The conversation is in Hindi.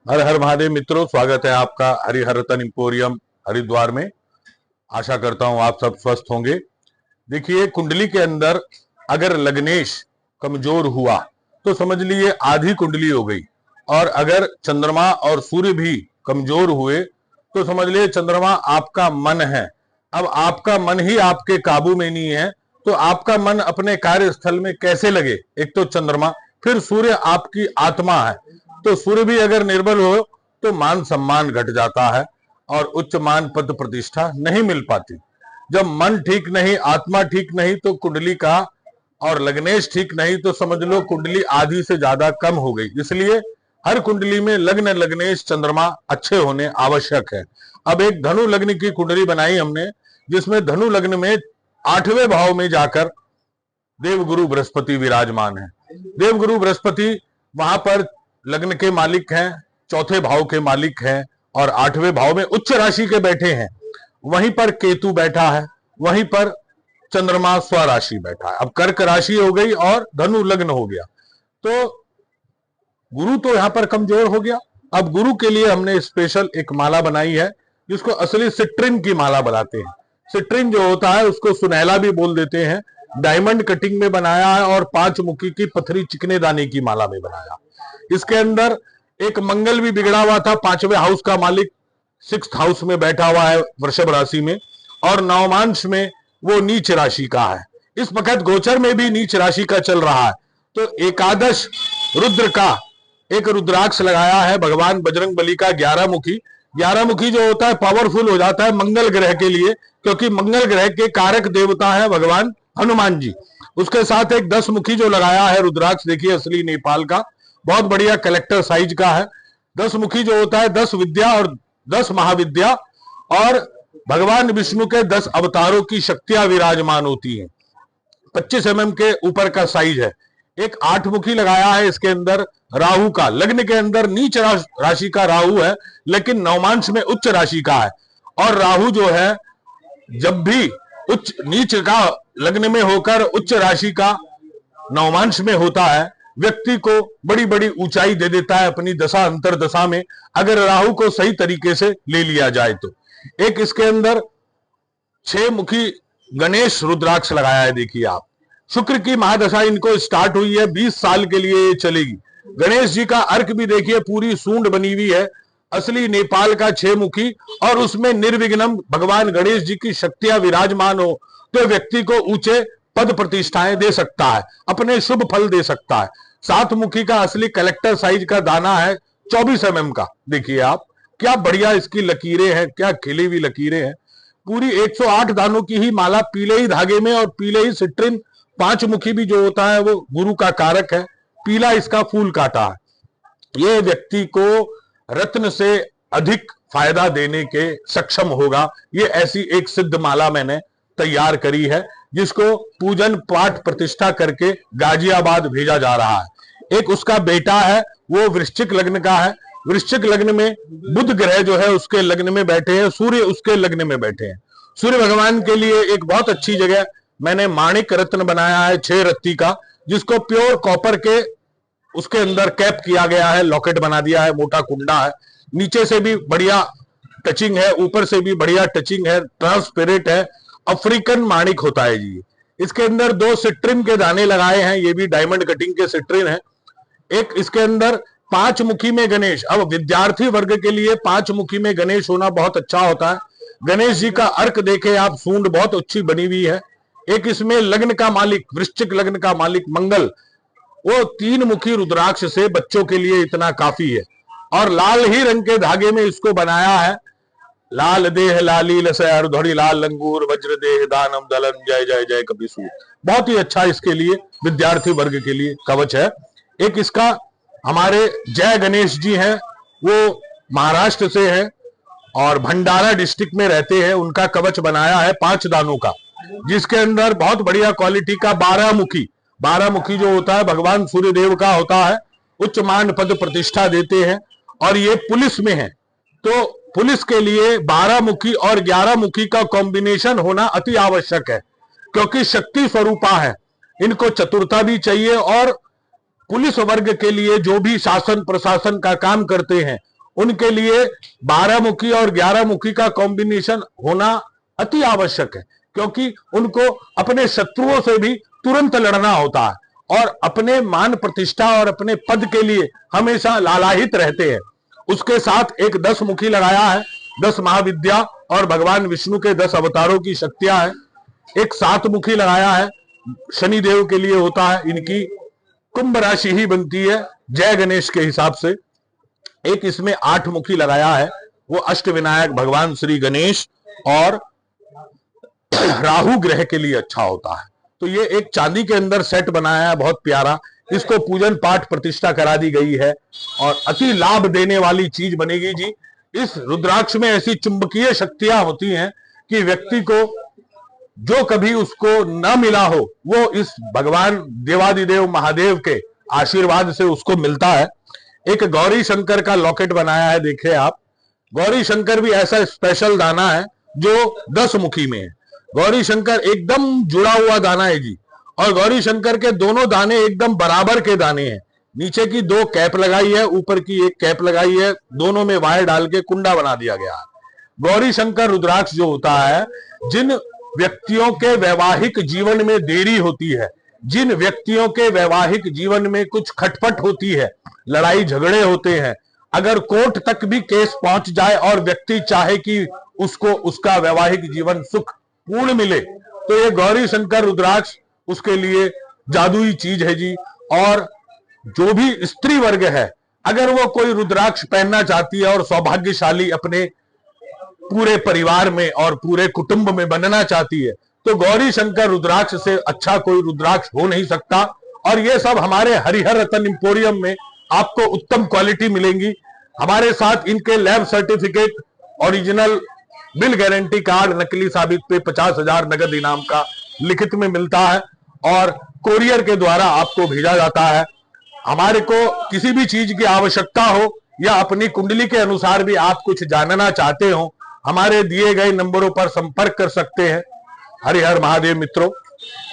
हर हर महादेव मित्रों, स्वागत है आपका हरिहर रतन इंपोरियम हरिद्वार में। आशा करता हूं आप सब स्वस्थ होंगे। देखिए, कुंडली के अंदर अगर लग्नेश कमजोर हुआ तो समझ लीजिए आधी कुंडली हो गई, और अगर चंद्रमा और सूर्य भी कमजोर हुए तो समझ लीजिए चंद्रमा आपका मन है। अब आपका मन ही आपके काबू में नहीं है तो आपका मन अपने कार्यस्थल में कैसे लगे? एक तो चंद्रमा, फिर सूर्य आपकी आत्मा है, तो सूर्य भी अगर निर्बल हो तो मान सम्मान घट जाता है और उच्च मान पद प्रतिष्ठा नहीं मिल पाती। जब मन ठीक नहीं, आत्मा ठीक नहीं, तो कुंडली का और लग्नेश ठीक नहीं तो समझ लो कुंडली आधी से ज्यादा कम हो गई। इसलिए हर कुंडली में लग्न लग्नेश चंद्रमा अच्छे होने आवश्यक है। अब एक धनु लग्न की कुंडली बनाई हमने, जिसमें धनु लग्न में 8वें भाव में जाकर देवगुरु बृहस्पति विराजमान है। देवगुरु बृहस्पति वहां पर लग्न के मालिक हैं, चौथे भाव के मालिक हैं और 8वें भाव में उच्च राशि के बैठे हैं। वहीं पर केतु बैठा है, वहीं पर चंद्रमा स्वराशि बैठा है। अब कर्क राशि हो गई और धनु लग्न हो गया, तो गुरु तो यहां पर कमजोर हो गया। अब गुरु के लिए हमने स्पेशल एक माला बनाई है, जिसको असली सिट्रिन की माला बनाते हैं। सिट्रिन जो होता है उसको सुनहला भी बोल देते हैं। डायमंड कटिंग में बनाया है और 5 मुखी की पथरी चिकने दाने की माला में बनाया। इसके अंदर एक मंगल भी बिगड़ा हुआ था, 5वें हाउस का मालिक 6th हाउस में बैठा हुआ है वृषभ राशि में, और नवमांश में वो नीच राशि का है। इस वक्त गोचर में भी नीच राशि का चल रहा है। तो एकादश रुद्र का एक रुद्राक्ष लगाया है भगवान बजरंग बली का 11 मुखी। 11 मुखी जो होता है पावरफुल हो जाता है मंगल ग्रह के लिए, क्योंकि मंगल ग्रह के कारक देवता है भगवान हनुमान जी। उसके साथ एक 10 मुखी जो लगाया है रुद्राक्ष, देखिए असली नेपाल का, बहुत बढ़िया कलेक्टर साइज का है। 10 मुखी जो होता है 10 विद्या और 10 महाविद्या और भगवान विष्णु के 10 अवतारों की शक्तियां विराजमान होती हैं। 25 mm के ऊपर का साइज है। एक 8 मुखी लगाया है, इसके अंदर राहु का, लग्न के अंदर नीच राशि का राहु है, लेकिन नवमांश में उच्च राशि का है। और राहु जो है जब भी उच्च नीच का लग्न में होकर उच्च राशि का नवमांश में होता है, व्यक्ति को बड़ी बड़ी ऊंचाई दे देता है अपनी दशा अंतर दशा में, अगर राहु को सही तरीके से ले लिया जाए तो। एक इसके अंदर 6 मुखी गणेश रुद्राक्ष लगाया है। देखिए आप, शुक्र की महादशा इनको स्टार्ट हुई है, 20 साल के लिए ये चलेगी। गणेश जी का अर्क भी देखिए पूरी सूंड बनी हुई है, असली नेपाल का 6 मुखी, और उसमें निर्विघ्नम भगवान गणेश जी की शक्तियां विराजमान हो तो व्यक्ति को ऊंचे पद प्रतिष्ठाएं दे सकता है, अपने शुभ फल दे सकता है। 7 मुखी का असली कलेक्टर साइज का दाना है, 24 mm का। देखिए आप, क्या बढ़िया इसकी लकीरें हैं, क्या खिली हुई लकीरें हैं। पूरी 108 दानों की ही माला पीले ही धागे में, और पीले ही सिट्रिन। 5 मुखी भी जो होता है वो गुरु का कारक है, पीला इसका फूल काटा है। ये व्यक्ति को रत्न से अधिक फायदा देने के सक्षम होगा। ये ऐसी एक सिद्ध माला मैंने तैयार करी है, जिसको पूजन पाठ प्रतिष्ठा करके गाजियाबाद भेजा जा रहा है। एक उसका बेटा है, वो वृश्चिक लग्न का है। वृश्चिक लग्न में बुध ग्रह जो है उसके लग्न में बैठे हैं, सूर्य उसके लग्न में बैठे हैं। सूर्य भगवान के लिए एक बहुत अच्छी जगह मैंने माणिक रत्न बनाया है 6 रत्ती का, जिसको प्योर कॉपर के उसके अंदर कैप किया गया है, लॉकेट बना दिया है, मोटा कुंडा है, नीचे से भी बढ़िया टचिंग है, ऊपर से भी बढ़िया टचिंग है, ट्रांसपेरेंट है, अफ्रीकन माणिक होता है जी। इसके अंदर 2 सिट्रिन के दाने लगाए हैं, ये भी डायमंड कटिंग के सिट्रिन है। एक इसके अंदर 5 मुखी में गणेश। अब विद्यार्थी वर्ग के लिए 5 मुखी में गणेश होना बहुत अच्छा होता है। गणेश जी का अर्क देखे आप, सूंड बहुत अच्छी बनी हुई है। एक इसमें लग्न का मालिक, वृश्चिक लग्न का मालिक मंगल, वो 3 मुखी रुद्राक्ष से बच्चों के लिए इतना काफी है। और लाल ही रंग के धागे में इसको बनाया है। लाल देह लाली लसैर धोड़ी लाल लंगूर वज्र देह दानम दलन जय जय जय कपिसूर। बहुत ही अच्छा इसके लिए विद्यार्थी वर्ग के लिए कवच है। एक इसका हमारे जय गणेश जी हैं, वो महाराष्ट्र से हैं और भंडारा डिस्ट्रिक्ट में रहते हैं। उनका कवच बनाया है 5 दानों का, जिसके अंदर बहुत बढ़िया क्वालिटी का 12 मुखी। 12 मुखी जो होता है भगवान सूर्यदेव का होता है, उच्च मान पद प्रतिष्ठा देते हैं। और ये पुलिस में है, तो पुलिस के लिए 12 मुखी और 11 मुखी का कॉम्बिनेशन होना अति आवश्यक है, क्योंकि शक्ति स्वरूपा है। इनको चतुरता भी चाहिए, और पुलिस वर्ग के लिए जो भी शासन प्रशासन का काम करते हैं उनके लिए 12 मुखी और 11 मुखी का कॉम्बिनेशन होना अति आवश्यक है, क्योंकि उनको अपने शत्रुओं से भी तुरंत लड़ना होता है और अपने मान प्रतिष्ठा और अपने पद के लिए हमेशा लालायित रहते हैं। उसके साथ एक 10 मुखी लगाया है, 10 महाविद्या और भगवान विष्णु के 10 अवतारों की शक्तियां हैं। एक 7 मुखी लगाया है, शनिदेव के लिए होता है, इनकी कुंभ राशि ही बनती है जय गणेश के हिसाब से। एक इसमें 8 मुखी लगाया है, वो अष्ट विनायक भगवान श्री गणेश और राहु ग्रह के लिए अच्छा होता है। तो ये एक चांदी के अंदर सेट बनाया है, बहुत प्यारा। इसको पूजन पाठ प्रतिष्ठा करा दी गई है और अति लाभ देने वाली चीज बनेगी जी। इस रुद्राक्ष में ऐसी चुंबकीय शक्तियां होती हैं कि व्यक्ति को जो कभी उसको न मिला हो वो इस भगवान देवादिदेव महादेव के आशीर्वाद से उसको मिलता है। एक गौरी शंकर का लॉकेट बनाया है, देखिए आप। गौरी शंकर भी ऐसा स्पेशल दाना है जो 10 मुखी में है। गौरी शंकर एकदम जुड़ा हुआ दाना है जी, और गौरी शंकर के दोनों दाने एकदम बराबर के दाने हैं। नीचे की 2 कैप लगाई है, ऊपर की 1 कैप लगाई है, दोनों में वायर डाल के कुंडा बना दिया गया है। गौरी शंकर रुद्राक्ष जो होता है, जिन व्यक्तियों के वैवाहिक जीवन में देरी होती है, जिन व्यक्तियों के वैवाहिक जीवन में कुछ खटपट होती है, लड़ाई झगड़े होते हैं, अगर कोर्ट तक भी केस पहुंच जाए और व्यक्ति चाहे कि उसको उसका वैवाहिक जीवन सुख पूर्ण मिले, तो ये गौरी शंकर रुद्राक्ष उसके लिए जादुई चीज है जी। और जो भी स्त्री वर्ग है, अगर वो कोई रुद्राक्ष पहनना चाहती है और सौभाग्यशाली अपने पूरे परिवार में और पूरे कुटुंब में बनना चाहती है, तो गौरी शंकर रुद्राक्ष से अच्छा कोई रुद्राक्ष हो नहीं सकता। और ये सब हमारे हरिहर रतन इंपोरियम में आपको उत्तम क्वालिटी मिलेंगी। हमारे साथ इनके lab certificate, original bill guarantee card, नकली साबित पे 50,000 नगद इनाम का लिखित में मिलता है और कोरियर के द्वारा आपको भेजा जाता है। हमारे को किसी भी चीज की आवश्यकता हो या अपनी कुंडली के अनुसार भी आप कुछ जानना चाहते हो, हमारे दिए गए नंबरों पर संपर्क कर सकते हैं। हरि हर महादेव मित्रों।